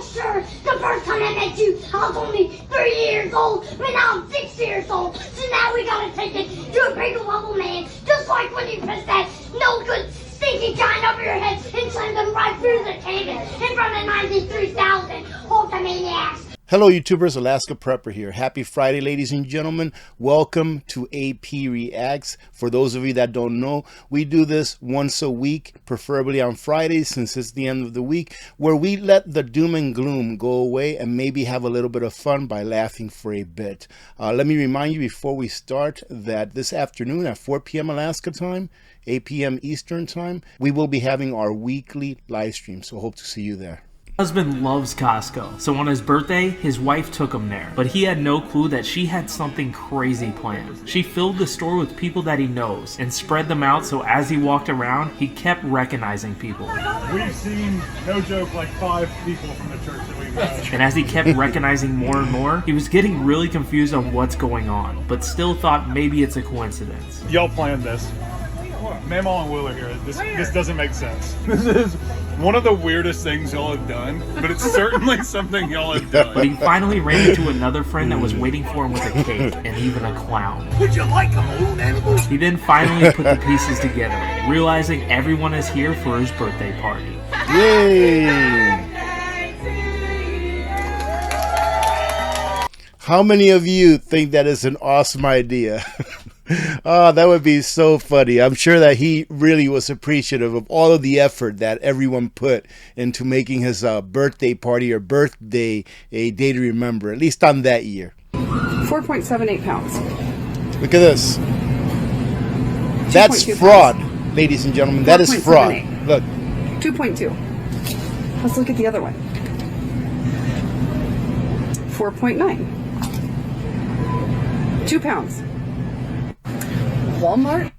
Hulkster, the first time I met you, I was only 3 years old, but now I'm 6 years old. So now we gotta take it to a bigger level, man. Just like when you put that no good stinky giant over your head and send them right through the cannon in front of 93,000 Hulkamaniacs. Hello YouTubers, Alaska Prepper here. Happy Friday, ladies and gentlemen. Welcome to AP Reacts. For those of you that don't know, we do this once a week, preferably on Fridays since it's the end of the week, where we let the doom and gloom go away and maybe have a little bit of fun by laughing for a bit. Let me remind you before we start that this afternoon at 4 p.m. Alaska time, 8 p.m. Eastern time, we will be having our weekly live stream, so hope to see you there. My husband loves Costco, so on his birthday, his wife took him there. But he had no clue that she had something crazy planned. She filled the store with people that he knows and spread them out so as he walked around, he kept recognizing people. We've seen, no joke, like 5 people from the church that we met. And as he kept recognizing more and more, he was getting really confused on what's going on, but still thought maybe it's a coincidence. Y'all planned this. Mamaw and Will are here. This doesn't make sense. This is one of the weirdest things y'all have done, but it's certainly something y'all have done. But he finally ran into another friend that was waiting for him with a cake and even a clown. Would you like a balloon animal? He then finally put the pieces together, realizing everyone is here for his birthday party. Yay! How many of you think that is an awesome idea? Oh, that would be so funny. I'm sure that he really was appreciative of all of the effort that everyone put into making his birthday party or birthday a day to remember, at least on that year. 4.78 pounds. Look at this. That's fraud, ladies and gentlemen. That is fraud. Look. 2.2. Let's look at the other one. 4.9. 2 pounds. Walmart?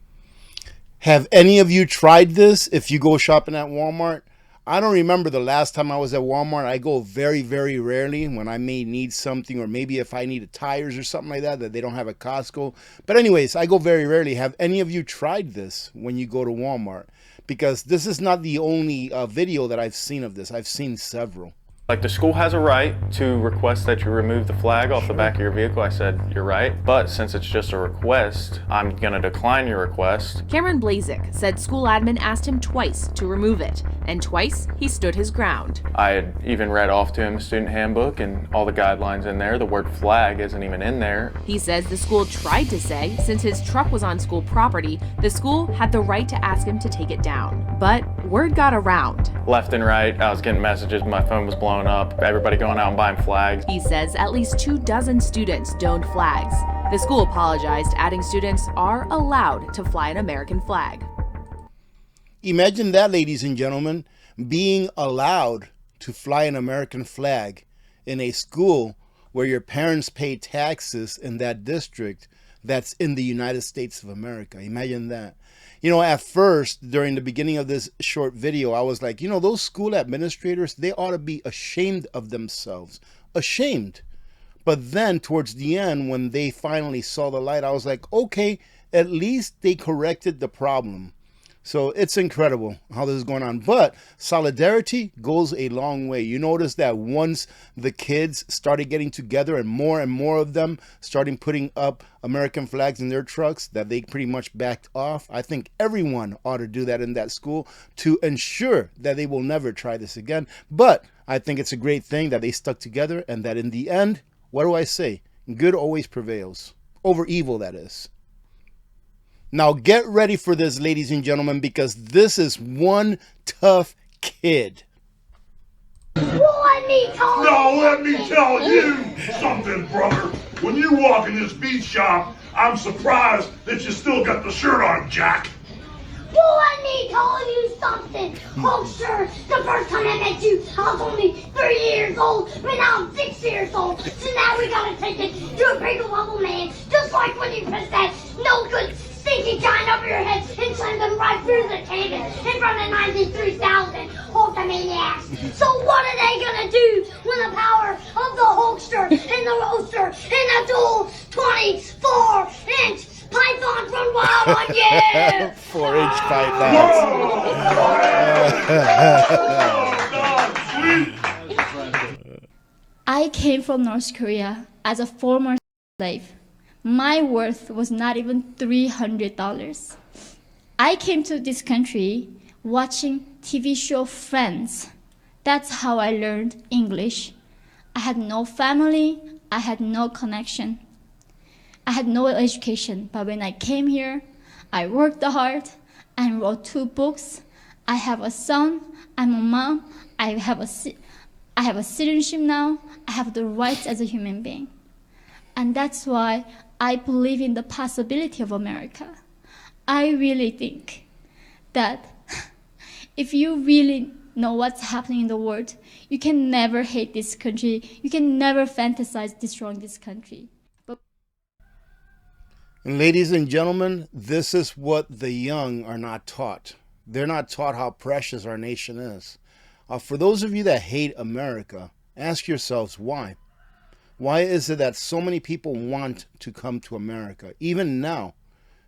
Have any of you tried this if you go shopping at Walmart? I don't remember the last time I was at Walmart. I go very, very rarely when I may need something, or maybe if I need tires or something like that they don't have at Costco. But anyways, I go very rarely. Have any of you tried this when you go to Walmart? Because this is not the only video that I've seen of this. I've seen several. Like, the school has a right to request that you remove the flag off the back of your vehicle. I said, you're right. But since it's just a request, I'm going to decline your request. Cameron Blazik said school admin asked him twice to remove it, and twice he stood his ground. I had even read off to him the student handbook and all the guidelines in there. The word flag isn't even in there. He says the school tried to say, since his truck was on school property, the school had the right to ask him to take it down. But word got around. Left and right, I was getting messages. My phone was blowing up. Everybody going out and buying flags. He says at least 24 students donned flags. The school apologized, adding students are allowed to fly an American flag. Imagine that, ladies and gentlemen, being allowed to fly an American flag in a school where your parents pay taxes in that district that's in the United States of America. Imagine that. You know, at first, during the beginning of this short video, I was like, you know, those school administrators, they ought to be ashamed of themselves. Ashamed. But then towards the end, when they finally saw the light, I was like, okay, at least they corrected the problem. So it's incredible how this is going on. But solidarity goes a long way. You notice that once the kids started getting together and more of them starting putting up American flags in their trucks, that they pretty much backed off. I think everyone ought to do that in that school to ensure that they will never try this again. But I think it's a great thing that they stuck together, and that in the end, what do I say? Good always prevails. Over evil, that is. Now get ready for this, ladies and gentlemen, because this is one tough kid. Let me tell you something, brother. When you walk in this beat shop, I'm surprised that you still got the shirt on, Jack. Well, let me tell you something. Hulkster, the first time I met you, I was only 3 years old, but now I'm 6 years old. So now we gotta take it to a bigger level, man. Just like when you put that no good stinky giant over your head and send them right through the cannon in front of 93,000 Hulkamaniacs. So what are they gonna do when the power of the Hulkster and the roaster and the dual 24-inch pythons run wild on you? 4-inch pythons. I came from North Korea as a former slave. My worth was not even $300. I came to this country watching TV show Friends. That's how I learned English. I had no family, I had no connection. I had no education, but when I came here, I worked hard and wrote 2 books. I have a son, I'm a mom, I have a citizenship now, I have the rights as a human being. And that's why I believe in the possibility of America. I really think that if you really know what's happening in the world, you can never hate this country, you can never fantasize destroying this country. And ladies and gentlemen, this is what the young are not taught. They're not taught how precious our nation is. For those of you that hate America, ask yourselves why. Why is it that so many people want to come to America, even now,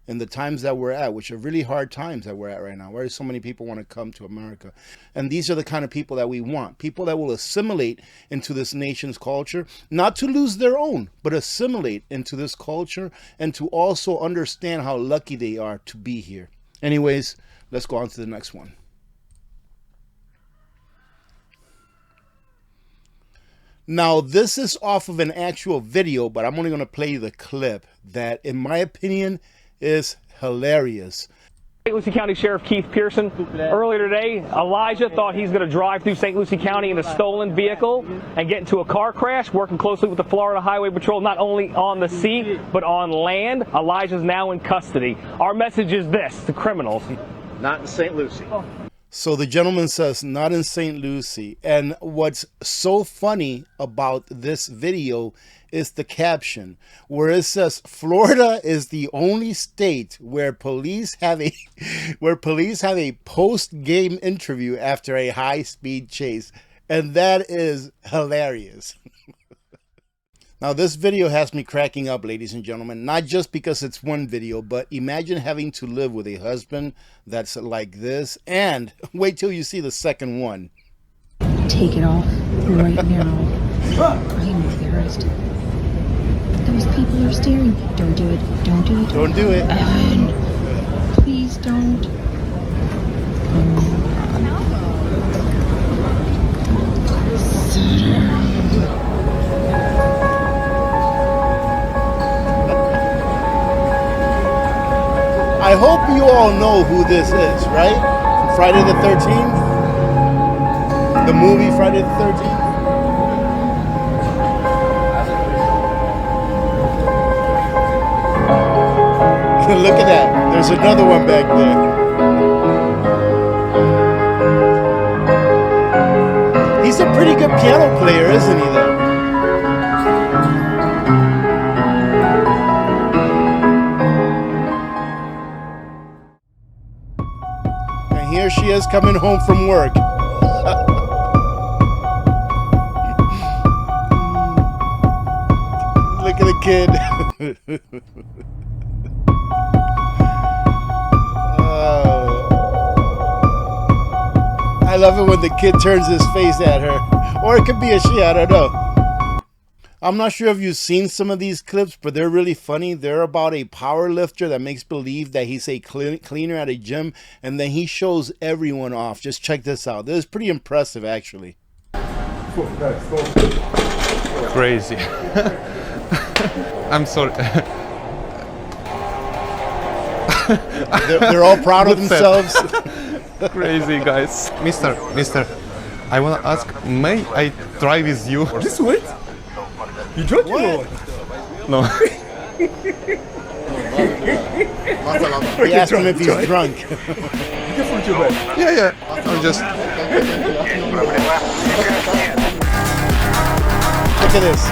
in the times that we're at, which are really hard times that we're at right now? Why do so many people want to come to America? And these are the kind of people that we want. People that will assimilate into this nation's culture, not to lose their own, but assimilate into this culture and to also understand how lucky they are to be here. Anyways, let's go on to the next one. Now, this is off of an actual video, but I'm only going to play you the clip that, in my opinion, is hilarious. St. Lucie County Sheriff Keith Pearson. Earlier today, Elijah thought he's going to drive through St. Lucie County in a stolen vehicle and get into a car crash, working closely with the Florida Highway Patrol, not only on the sea, but on land. Elijah's now in custody. Our message is this to criminals. Not in St. Lucie. So the gentleman says, not in St. Lucie. And what's so funny about this video is the caption, where it says, Florida is the only state where police have a post-game interview after a high-speed chase. And that is hilarious. Now, this video has me cracking up, ladies and gentlemen, not just because it's one video, but imagine having to live with a husband that's like this, and wait till you see the second one. Take it off right now. I am embarrassed. Those people are staring. Don't do it. Don't do it. Don't do it. And please don't. I hope you all know who this is, right? Friday the 13th? The movie Friday the 13th? Look at that. There's another one back there. He's a pretty good piano player, isn't he, though? Here she is coming home from work. Look at the kid. I love it when the kid turns his face at her. Or it could be a she, I don't know. I'm not sure if you've seen some of these clips, but they're really funny. They're about a power lifter that makes believe that he's a cleaner at a gym, and then he shows everyone off. Just check this out. This is pretty impressive, actually. Crazy. I'm sorry. They're all proud of themselves. Crazy guys. Mister, I want to ask, may I try with you? This way? You drunk or No. He asked him if he's drunk. Yeah. I'm just... Look at this.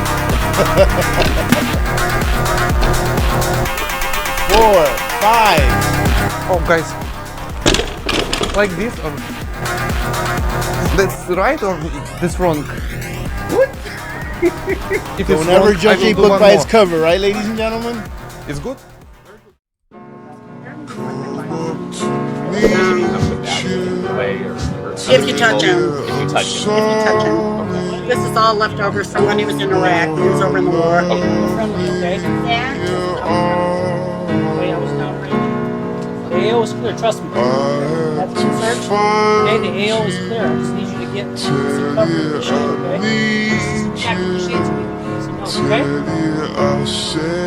4, 5. Oh, guys. Like this or... That's right or that's wrong? What? Don't ever judge a book by its cover, right, ladies and gentlemen? It's good? If you touch him. If you touch him. This is all leftovers from when he was in Iraq. He was over in the war. We're friendly, okay? Yeah. The AO was down right. The AO was clear, trust me. That's been searched. Okay, the AO is clear. I just need you to get some cover in the shade, okay? Just check the shades with me. So no, okay? Okay?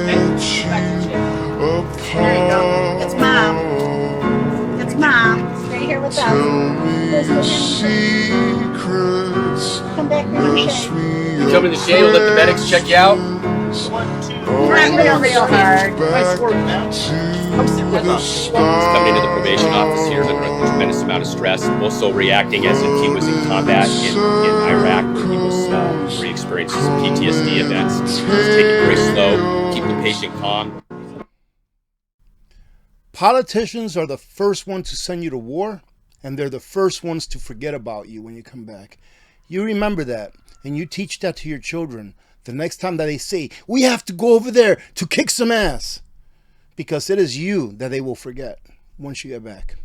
Back to the shade. There you go. It's Mom. It's Mom. Stay here with us. Come back to the shade. You come in the shade, we'll let the medics check you out. Real hard. Nice work, man. Come sit with us. He's coming into the probation office here under a tremendous amount of stress, also reacting as if he was in combat in Iraq, where he experienced PTSD events. Just take it very slow, keep the patient calm. Politicians are the first ones to send you to war, and they're the first ones to forget about you when you come back. You remember that, and you teach that to your children the next time that they say, we have to go over there to kick some ass. Because it is you that they will forget once you get back.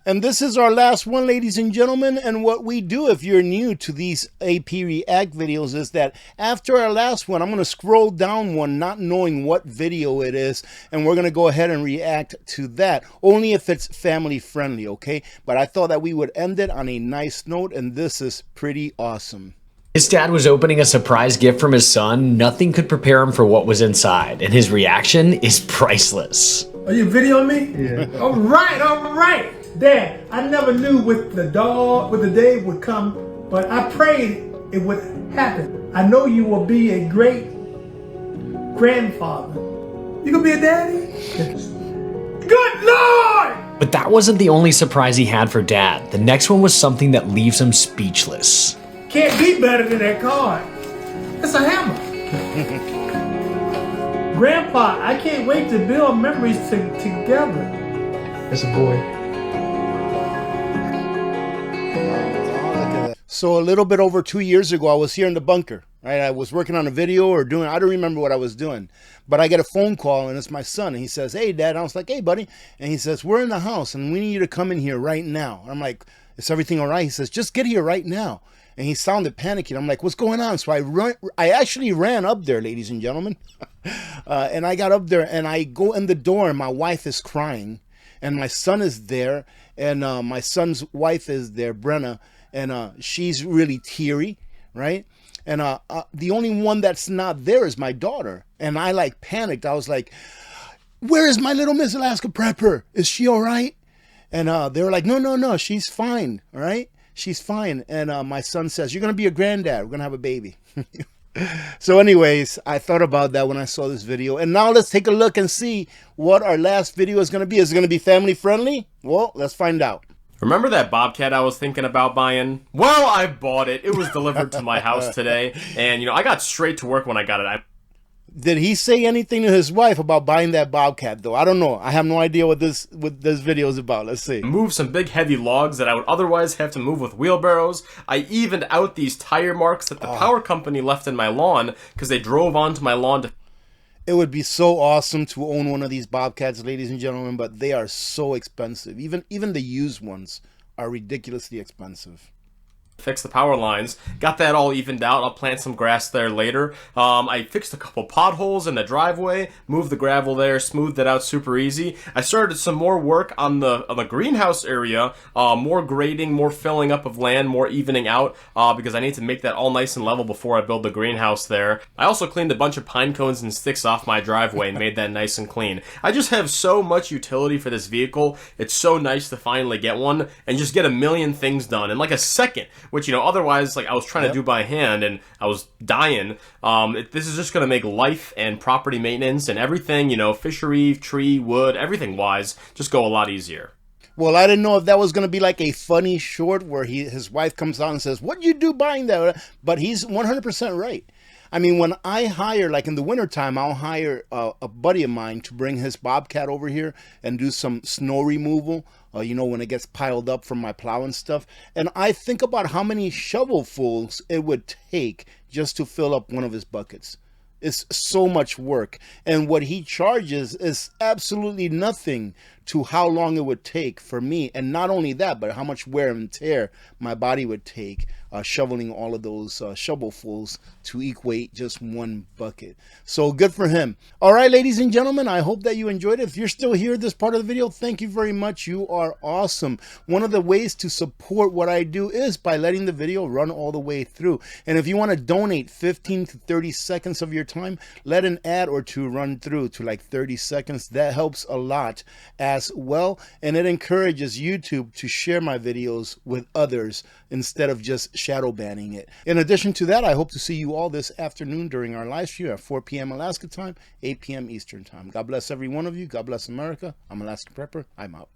And this is our last one, ladies and gentlemen. And what we do, if you're new to these AP React videos, is that after our last one, I'm going to scroll down one, not knowing what video it is. And we're going to go ahead and react to that, only if it's family friendly, okay? But I thought that we would end it on a nice note, and this is pretty awesome. His dad was opening a surprise gift from his son. Nothing could prepare him for what was inside, and his reaction is priceless. Are you videoing me? Yeah. All right. Dad, I never knew what the day would come, but I prayed it would happen. I know you will be a great grandfather. You gonna be a daddy? Good Lord! But that wasn't the only surprise he had for Dad. The next one was something that leaves him speechless. Can't be better than that card. It's a hammer. Grandpa, I can't wait to build memories together. It's a boy. So a little bit over 2 years ago, I was here in the bunker, right? I was working on a video or doing, I don't remember what I was doing, but I get a phone call and it's my son. And he says, hey, Dad. And I was like, hey, buddy. And he says, we're in the house and we need you to come in here right now. And I'm like, is everything all right? He says, just get here right now. And he sounded panicky. I'm like, what's going on? So I actually ran up there, ladies and gentlemen. And I got up there and I go in the door and my wife is crying and my son is there. And my son's wife is there, Brenna. And she's really teary, right? And the only one that's not there is my daughter. And I like panicked. I was like, where is my little Miss Alaska Prepper? Is she all right? And they were like, no, she's fine, all right? She's fine. And my son says, you're going to be a granddad. We're going to have a baby. So anyways, I thought about that when I saw this video. And now let's take a look and see what our last video is going to be. Is it going to be family friendly? Well, let's find out. Remember that Bobcat I was thinking about buying? Well, I bought it. It was delivered to my house today. And, I got straight to work when I got it. Did he say anything to his wife about buying that Bobcat, though? I don't know. I have no idea what this video is about. Let's see. Move some big heavy logs that I would otherwise have to move with wheelbarrows. I evened out these tire marks that the power company left in my lawn because they drove onto my lawn to... It would be so awesome to own one of these Bobcats, ladies and gentlemen, but they are so expensive. Even the used ones are ridiculously expensive. Fix the power lines. Got that all evened out. I'll plant some grass there later. I fixed a couple potholes in the driveway, moved the gravel there, smoothed it out super easy. I started some more work on the greenhouse area, more grading, more filling up of land, more evening out, because I need to make that all nice and level before I build the greenhouse there. I also cleaned a bunch of pine cones and sticks off my driveway and made that nice and clean. I just have so much utility for this vehicle. It's so nice to finally get one and just get a million things done in like a second. Which, otherwise, like I was trying to do by hand and I was dying. This is just going to make life and property maintenance and everything, fishery, tree, wood, everything wise, just go a lot easier. Well, I didn't know if that was going to be like a funny short where his wife comes out and says, what'd you do buying that? But he's 100% right. I mean, when I hire, like in the wintertime, I'll hire a buddy of mine to bring his Bobcat over here and do some snow removal. When it gets piled up from my plow and stuff. And I think about how many shovelfuls it would take just to fill up one of his buckets. It's so much work. And what he charges is absolutely nothing to how long it would take for me, and not only that, but how much wear and tear my body would take shoveling all of those shovelfuls to equate just one bucket. So good for him. All right, ladies and gentlemen, I hope that you enjoyed it. If you're still here at this part of the video, thank you very much. You are awesome. One of the ways to support what I do is by letting the video run all the way through. And if you want to donate 15 to 30 seconds of your time, let an ad or two run through to like 30 seconds. That helps a lot as well, and it encourages YouTube to share my videos with others instead of just shadow banning it. In addition to that, I hope to see you all this afternoon during our live stream at 4 p.m. Alaska time, 8 p.m. Eastern time. God bless every one of you. God bless America. I'm Alaska Prepper. I'm out.